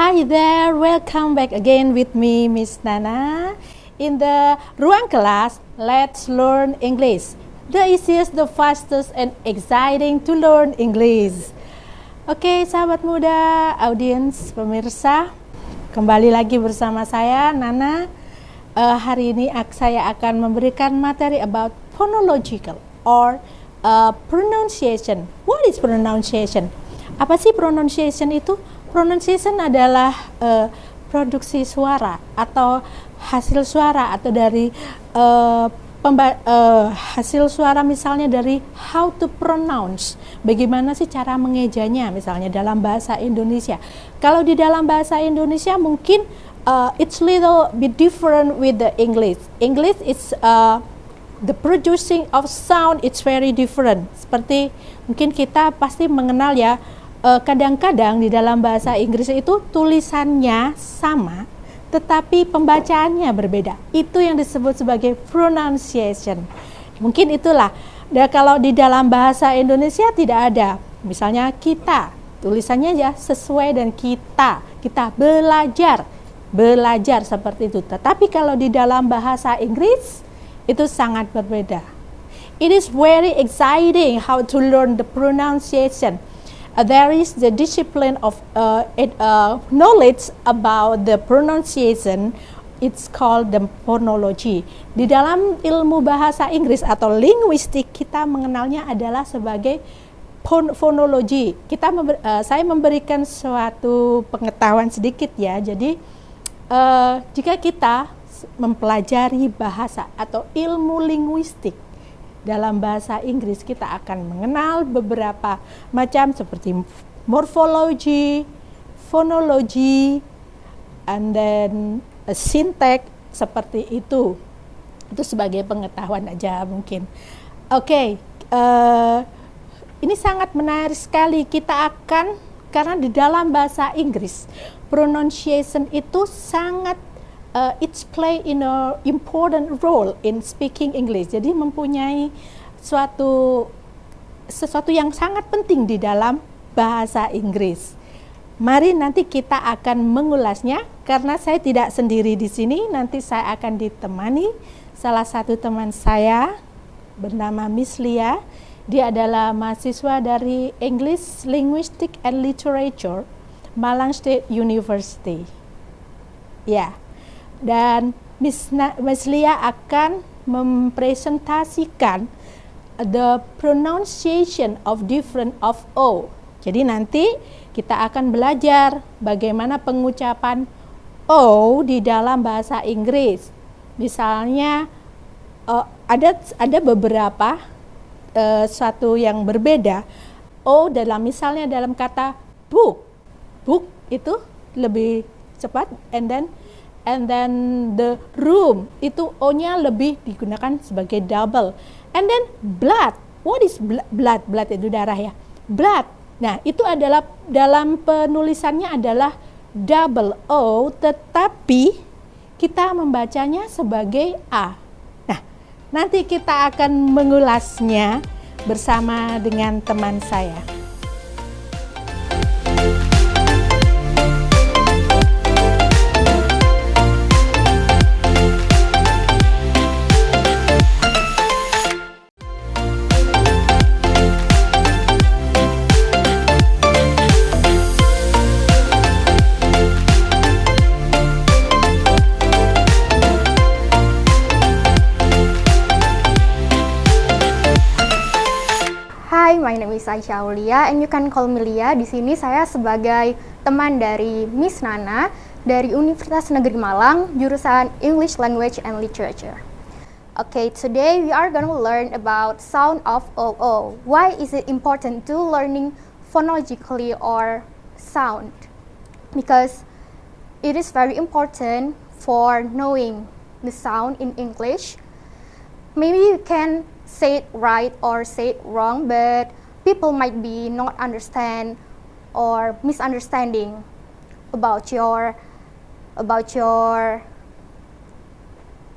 Hi there, welcome back again with me, Miss Nana. In the Ruang Kelas, let's learn English. The easiest, the fastest, and exciting to learn English. Oke, sahabat muda, audiens, pemirsa, kembali lagi bersama saya, Nana. Hari ini saya akan memberikan materi about phonological or pronunciation. What is pronunciation? Apa sih pronunciation itu? Pronunciation adalah produksi suara atau hasil suara atau dari hasil suara, misalnya dari how to pronounce, bagaimana sih cara mengejanya, misalnya dalam bahasa Indonesia. Kalau di dalam bahasa Indonesia mungkin it's little bit different with the English. English is the producing of sound, it's very different. Seperti mungkin kita pasti mengenal ya, kadang-kadang di dalam bahasa Inggris itu tulisannya sama, tetapi pembacaannya berbeda. Itu yang disebut sebagai pronunciation. Mungkin itulah. Dan kalau di dalam bahasa Indonesia tidak ada. Misalnya kita, tulisannya ya sesuai dan kita belajar seperti itu. Tetapi kalau di dalam bahasa Inggris itu sangat berbeda. It is very exciting how to learn the pronunciation. There is the discipline of knowledge about the pronunciation. It's called the phonology. Di dalam ilmu bahasa Inggris atau linguistik, kita mengenalnya adalah sebagai phonology. Saya memberikan suatu pengetahuan sedikit ya. Jadi jika kita mempelajari bahasa atau ilmu linguistik dalam bahasa Inggris, kita akan mengenal beberapa macam seperti morphology, phonology, and then syntax, seperti itu. Itu sebagai pengetahuan aja mungkin. Oke, ini sangat menarik sekali. Karena di dalam bahasa Inggris, pronunciation itu sangat it's play in a important role in speaking English. Jadi mempunyai sesuatu yang sangat penting di dalam bahasa Inggris. Mari nanti kita akan mengulasnya, karena saya tidak sendiri di sini. Nanti saya akan ditemani salah satu teman saya bernama Miss Lia. Dia adalah mahasiswa dari English Linguistic and Literature, Malang State University. Ya. Dan Miss Lia akan mempresentasikan the pronunciation of different of O. Jadi nanti kita akan belajar bagaimana pengucapan O di dalam bahasa Inggris. Misalnya ada beberapa suatu yang berbeda. O misalnya dalam kata book. Book itu lebih cepat, and then the room itu O-nya lebih digunakan sebagai double. And then blood. What is blood? Blood itu darah ya. Blood. Nah, itu adalah dalam penulisannya adalah double O, tetapi kita membacanya sebagai A. Nah, nanti kita akan mengulasnya bersama dengan teman saya. Hi, my name is Aisyah Aulia and you can call me Lia. Di sini saya sebagai teman dari Miss Nana dari Universitas Negeri Malang, jurusan English Language and Literature. Okay, today we are going to learn about sound of OO. Why is it important to learning phonologically or sound? Because it is very important for knowing the sound in English. Maybe you can say it right or say it wrong, but people might be not understand or misunderstanding about your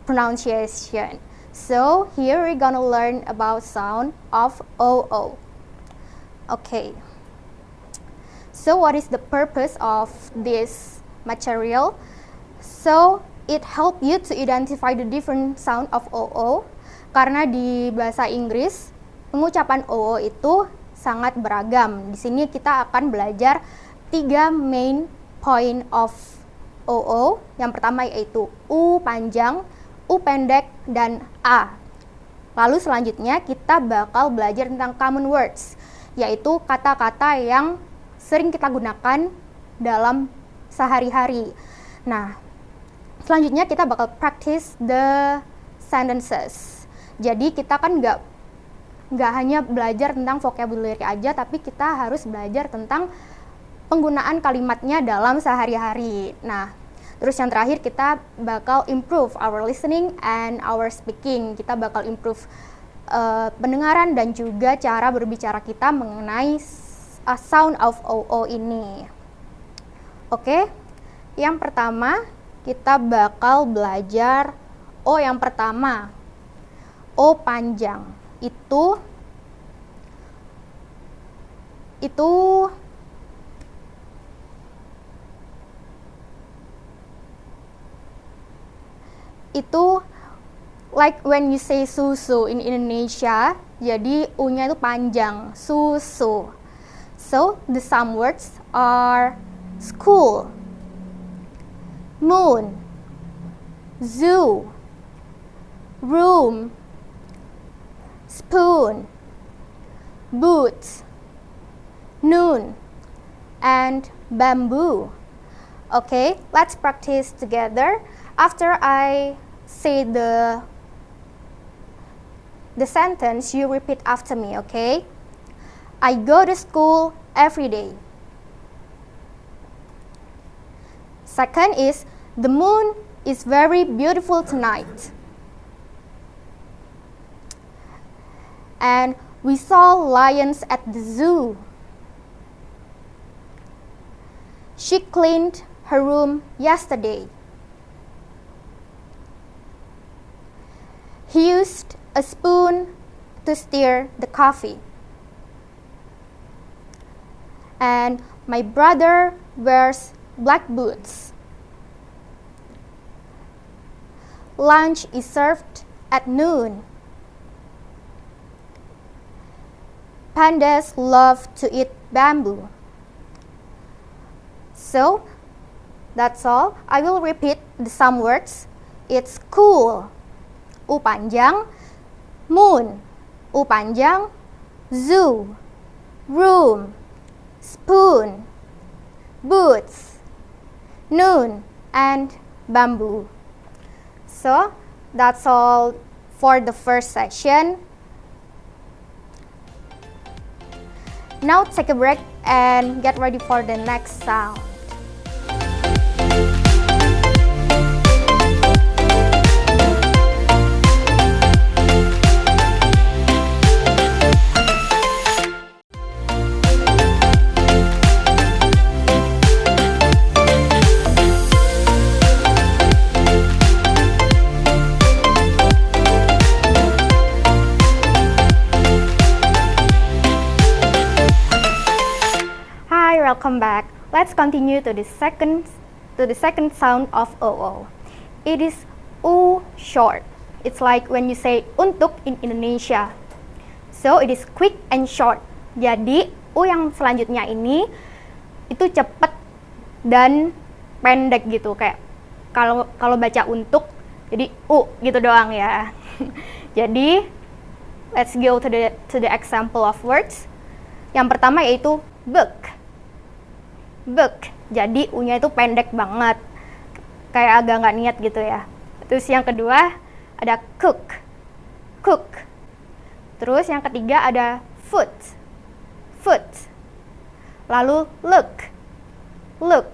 pronunciation. So here we're gonna learn about sound of OO. Okay. So what is the purpose of this material. So it help you to identify the different sound of OO. Karena di bahasa Inggris pengucapan OO itu sangat beragam. Di sini kita akan belajar 3 main point of OO. Yang pertama yaitu U panjang, U pendek, dan A. Lalu selanjutnya kita bakal belajar tentang common words, yaitu kata-kata yang sering kita gunakan dalam sehari-hari. Nah, selanjutnya kita bakal practice the sentences. Jadi kita kan nggak hanya belajar tentang vocabulary aja, tapi kita harus belajar tentang penggunaan kalimatnya dalam sehari-hari. Nah, terus yang terakhir kita bakal improve our listening and our speaking. Kita bakal improve pendengaran dan juga cara berbicara kita mengenai sound of OO ini. Oke, yang pertama kita bakal belajar O yang pertama. O panjang itu like when you say susu in Indonesia, jadi U-nya itu panjang, susu. So the some words are school, moon, zoo, room, spoon, boots, noon, and bamboo. Okay, let's practice together. After I say the sentence, you repeat after me, okay? I go to school every day. Second is, the moon is very beautiful tonight. And we saw lions at the zoo. She cleaned her room yesterday. He used a spoon to stir the coffee. And my brother wears black boots. Lunch is served at noon. Pandas love to eat bamboo. So, that's all. I will repeat the some words. It's cool, U panjang, moon, U panjang, zoo, room, spoon, boots, noon, and bamboo. So, that's all for the first session. Now take a break and get ready for the next sound. Welcome back. Let's continue to the second sound of OO. It is U short. It's like when you say untuk in Indonesia. So it is quick and short. Jadi U yang selanjutnya ini itu cepet dan pendek gitu, kayak kalau baca untuk jadi U gitu doang ya. Jadi let's go to the example of words. Yang pertama yaitu book. Book, jadi U-nya itu pendek banget, kayak agak nggak niat gitu ya. Terus yang kedua ada cook, cook. Terus yang ketiga ada foot, foot. Lalu look, look.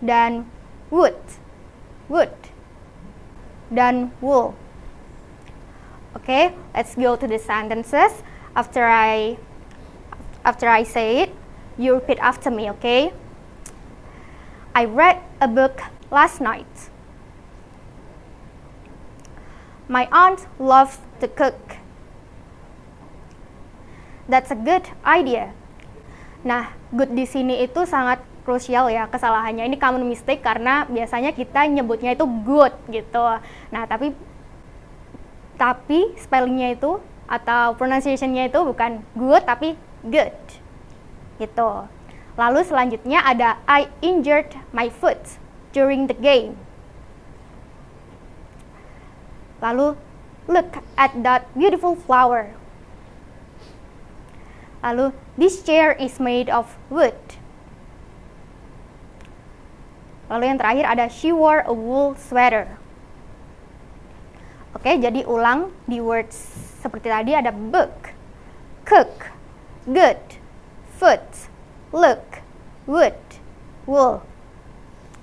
Dan wood, wood. Dan wool. Okay, let's go to the sentences. After I say it, you repeat after me, okay? I read a book last night. My aunt loves to cook. That's a good idea. Nah, good di sini itu sangat krusial ya kesalahannya. Ini common mistake karena biasanya kita nyebutnya itu good gitu. Nah, tapi spellingnya itu atau pronunciation-nya itu bukan good tapi good gitu. Lalu selanjutnya ada I injured my foot during the game. Lalu look at that beautiful flower. Lalu this chair is made of wood. Lalu yang terakhir ada she wore a wool sweater. Oke, jadi ulang di words seperti tadi ada book, cook, good, foot, look, wood, wool.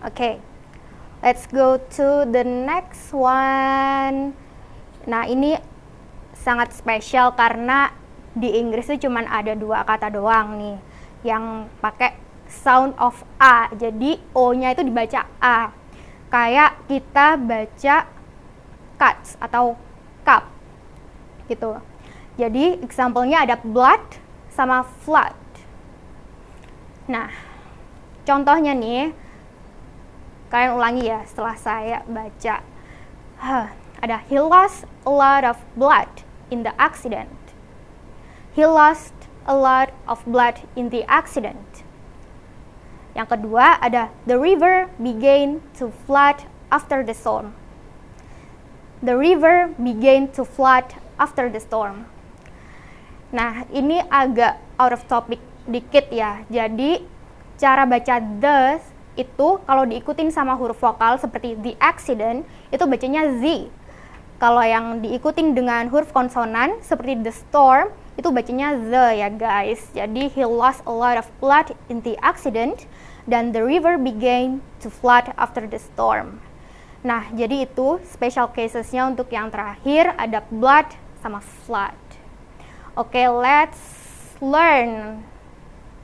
Oke, let's go to the next one. Nah, ini sangat spesial karena di Inggris itu cuma ada 2 kata doang nih yang pakai sound of A. Jadi O-nya itu dibaca A. Kayak kita baca cuts atau cup gitu. Jadi example-nya ada blood sama flood. Nah, contohnya nih, kalian ulangi ya setelah saya baca. Ada he lost a lot of blood in the accident. He lost a lot of blood in the accident. Yang kedua ada the river began to flood after the storm. The river began to flood after the storm. Nah, ini agak out of topic dikit ya. Jadi cara baca the itu kalau diikutin sama huruf vokal seperti the accident itu bacanya Z. Kalau yang diikutin dengan huruf konsonan seperti the storm itu bacanya the ya guys. Jadi he lost a lot of blood in the accident dan the river began to flood after the storm. Nah, jadi itu special casesnya untuk yang terakhir ada blood sama flood. Oke, let's learn.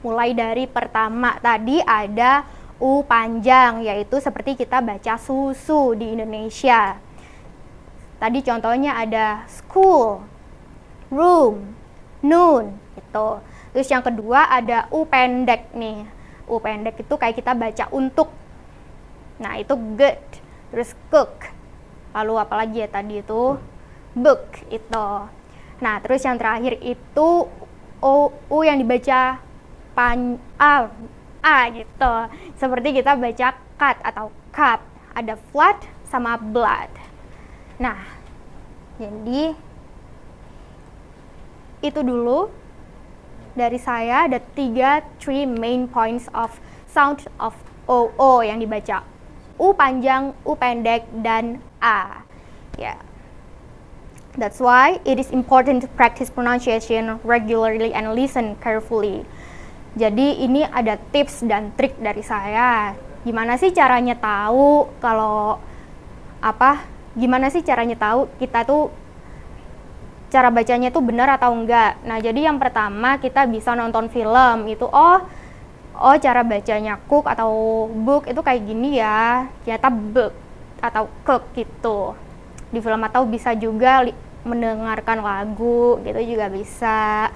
Mulai dari pertama tadi ada U panjang, yaitu seperti kita baca susu di Indonesia. Tadi contohnya ada school, room, noon, gitu. Terus yang kedua ada U pendek nih. U pendek itu kayak kita baca untuk. Nah, itu good. Terus cook. Lalu apalagi ya tadi itu? Book itu. Nah, terus yang terakhir itu U yang dibaca A gitu. Seperti kita baca cut atau cup. Ada flood sama blood. Nah, jadi itu dulu dari saya. Ada 3 main points of sound of O yang dibaca. U panjang, U pendek, dan A. Yeah. That's why it is important to practice pronunciation regularly and listen carefully. Jadi ini ada tips dan trik dari saya. Gimana sih caranya tahu kalau gimana sih caranya tahu kita tuh cara bacanya tuh benar atau enggak. Nah, jadi yang pertama kita bisa nonton film itu cara bacanya cook atau book itu kayak gini ya, ternyata book atau cook gitu di film, atau bisa juga mendengarkan lagu gitu juga bisa.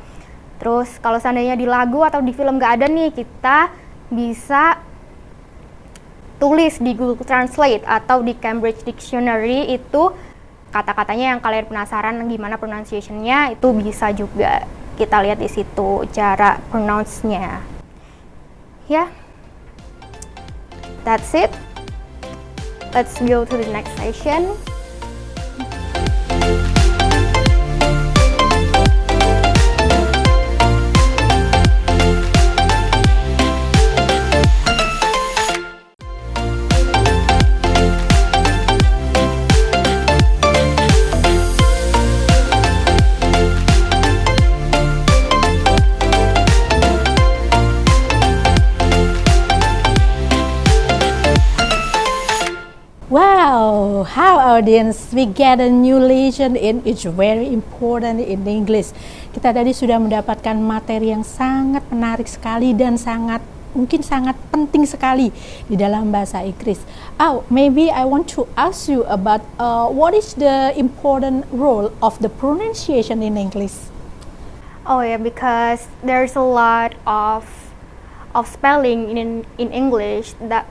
Terus kalau seandainya di lagu atau di film nggak ada nih, kita bisa tulis di Google Translate atau di Cambridge Dictionary itu kata-katanya yang kalian penasaran gimana pronunciation-nya, itu bisa juga kita lihat di situ cara pronounce-nya. Yeah, that's it. Let's go to the next session. Wow, how audience, we get a new lesson in it's very important in English. Kita tadi sudah mendapatkan materi yang sangat menarik sekali dan mungkin sangat penting sekali di dalam bahasa Inggris. Maybe I want to ask you about what is the important role of the pronunciation in English? Oh yeah, because there's a lot of of spelling in English that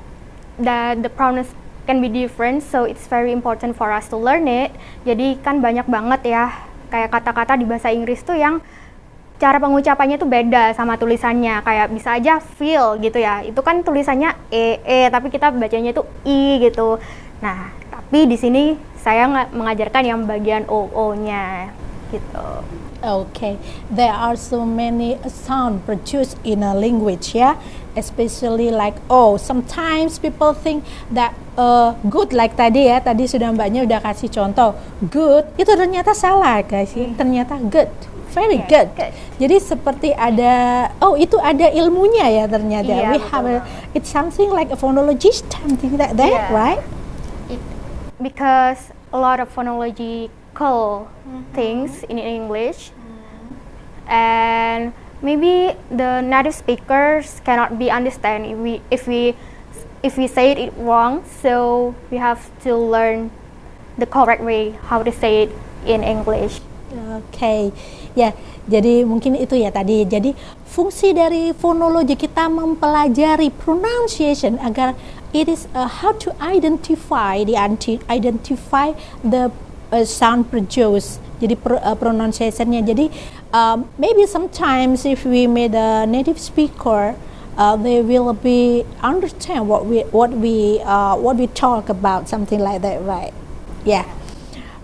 the pronouns can be different, so it's very important for us to learn it. Jadi kan banyak banget ya kayak kata-kata di bahasa Inggris tuh yang cara pengucapannya tuh beda sama tulisannya. Kayak bisa aja feel gitu ya, itu kan tulisannya tapi kita bacanya tuh i gitu. Nah, tapi di sini saya mengajarkan yang bagian oo-nya gitu. Okay, there are so many sound produced in a language, yeah, especially like sometimes people think that good, like tadi ya, tadi sudah mbaknya udah kasih contoh good, itu ternyata salah guys, ternyata good, very good. Jadi seperti ada itu ada ilmunya ya ternyata. Iya, We have it's something like a phonologist, something like that, right? Because a lot of phonological things in English, and maybe the native speakers cannot be understand if we say it wrong, so we have to learn the correct way how to say it in English. Okay, ya, jadi mungkin itu ya tadi. Jadi fungsi dari fonologi kita mempelajari pronunciation agar it is how to identify the sound produced. Jadi pronunciation-nya. Jadi maybe sometimes if we made a native speaker, they will be understand what we talk about, something like that, right? Ya.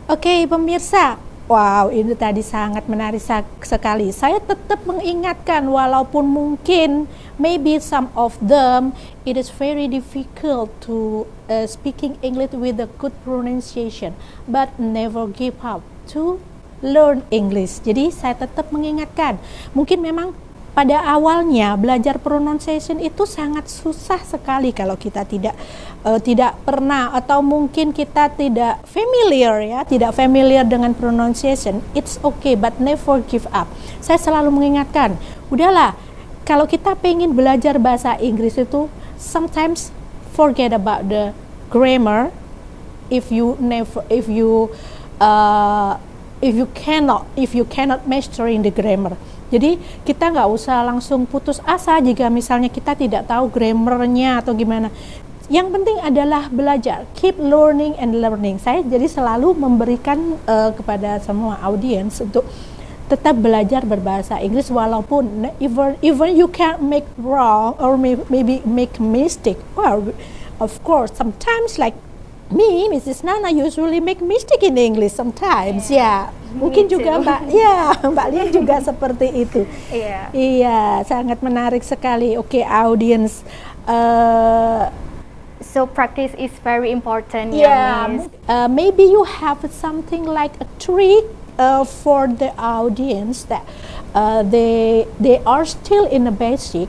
Oke, pemirsa. Wow, ini tadi sangat menarik sekali. Saya tetap mengingatkan walaupun mungkin maybe some of them it is very difficult to speaking English with a good pronunciation, but never give up to learn English. Jadi saya tetap mengingatkan, mungkin memang pada awalnya belajar pronunciation itu sangat susah sekali kalau kita tidak pernah atau mungkin kita tidak familiar dengan pronunciation. It's okay, but never give up. Saya selalu mengingatkan, udahlah, kalau kita pengen belajar bahasa Inggris itu sometimes forget about the grammar if you cannot mastering the grammar. Jadi kita nggak usah langsung putus asa jika misalnya kita tidak tahu grammarnya atau gimana. Yang penting adalah belajar, keep learning and learning. Saya jadi selalu memberikan kepada semua audiens untuk tetap belajar berbahasa Inggris walaupun even you can make wrong or maybe make mistake. Well, of course, sometimes like me, Mrs. Nana usually make mistake in English sometimes, ya. Mungkin juga Mbak Lia juga seperti itu. Iya, sangat menarik sekali. Oke, audience. So practice is very important. Maybe you have something like a trick for the audience that they are still in the basic.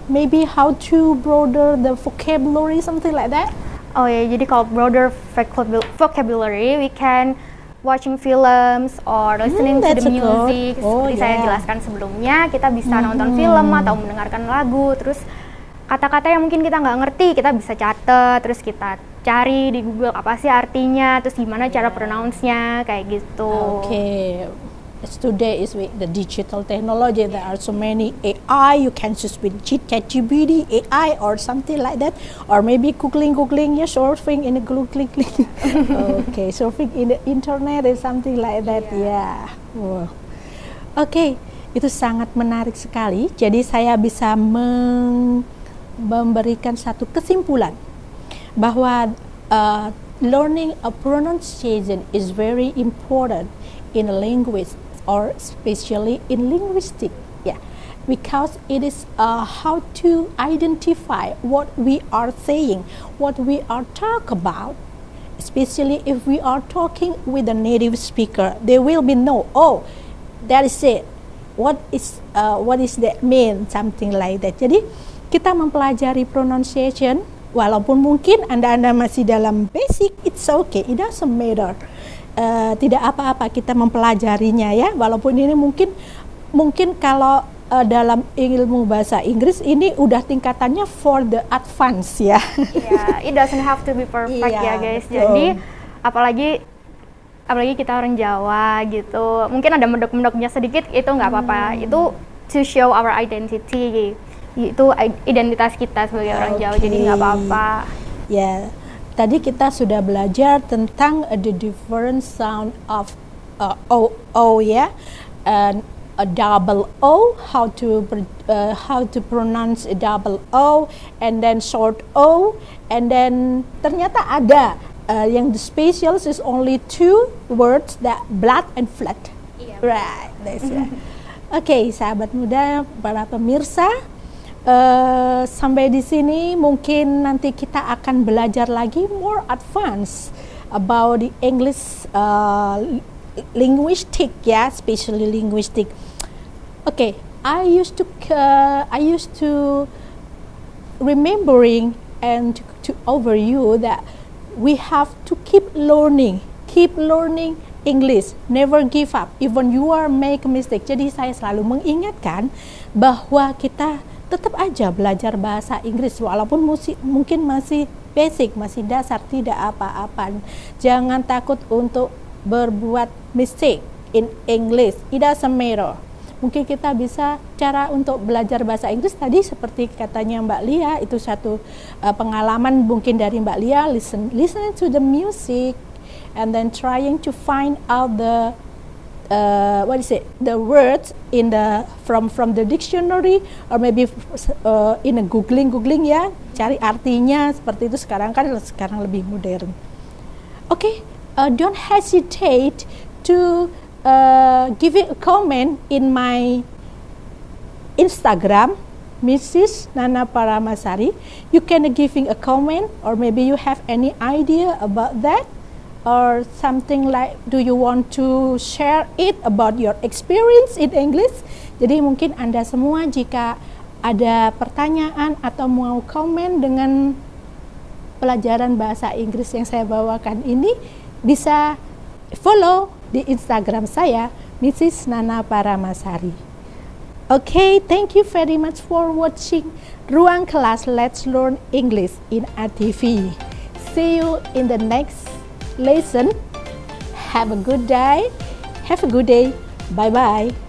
Maybe how to broaden the vocabulary, something like that. Oh ya, jadi kalau broader vocabulary, we can watching films or listening to the music. Seperti saya jelaskan sebelumnya, kita bisa nonton film atau mendengarkan lagu. Terus kata-kata yang mungkin kita nggak ngerti, kita bisa catat, terus kita cari di Google apa sih artinya, terus gimana cara pronounce-nya, kayak gitu. Okay. Today is with the digital technology. There are so many AI. You can just with ChatGPT, AI, or something like that, or maybe googling, surfing in the googling. Okay, surfing in the internet is something like that. Yeah. Wow. Okay, itu sangat menarik sekali. Jadi saya bisa memberikan satu kesimpulan bahwa learning a pronunciation is very important in a language, or especially in linguistics, because it is how to identify what we are saying, what we are talking about, especially if we are talking with a native speaker. They will be know, that is it. What is that mean, something like that. Jadi kita mempelajari pronunciation, walaupun mungkin anda masih dalam basic, it's okay, it doesn't matter. Tidak apa-apa kita mempelajarinya ya, walaupun ini mungkin kalau dalam ilmu bahasa Inggris ini udah tingkatannya for the advance ya. It doesn't have to be perfect ya guys. Jadi apalagi kita orang Jawa gitu, mungkin ada mendok-mendoknya sedikit, itu nggak apa-apa. Itu to show our identity. Itu identitas kita sebagai orang Jawa, jadi nggak apa-apa. Ya, tadi kita sudah belajar tentang the different sound of o ya, and a double o, how to pronounce a double o, and then short o, and then ternyata ada yang the special is only 2 words, that blood and flat. Right, that's right. Oke, sahabat muda, para pemirsa, sampai di sini mungkin nanti kita akan belajar lagi more advance about the English linguistic, ya, especially linguistic. Okay, I used to remembering and to overview that we have to keep learning English, never give up, even you are make a mistake. Jadi saya selalu mengingatkan bahwa kita tetap aja belajar bahasa Inggris walaupun mungkin masih basic, masih dasar, tidak apa-apa. Jangan takut untuk berbuat mistake in English. It doesn't matter. Mungkin kita bisa cara untuk belajar bahasa Inggris tadi seperti katanya Mbak Lia, itu satu pengalaman mungkin dari Mbak Lia, listening to the music and then trying to find out the the words in the from the dictionary, or maybe in a googling ya, cari artinya seperti itu. Sekarang lebih modern. Okay, don't hesitate to giving a comment in my Instagram, Mrs. Nana Paramasari. You can giving a comment, or maybe you have any idea about that, or something like, do you want to share it about your experience in English? Jadi mungkin Anda semua jika ada pertanyaan atau mau komen dengan pelajaran bahasa Inggris yang saya bawakan ini, bisa follow di Instagram saya, Mrs. Nana Paramasari. Okay, thank you very much for watching Ruang Kelas Let's Learn English in RTV. See you in the next lesson. Have a good day. Bye bye.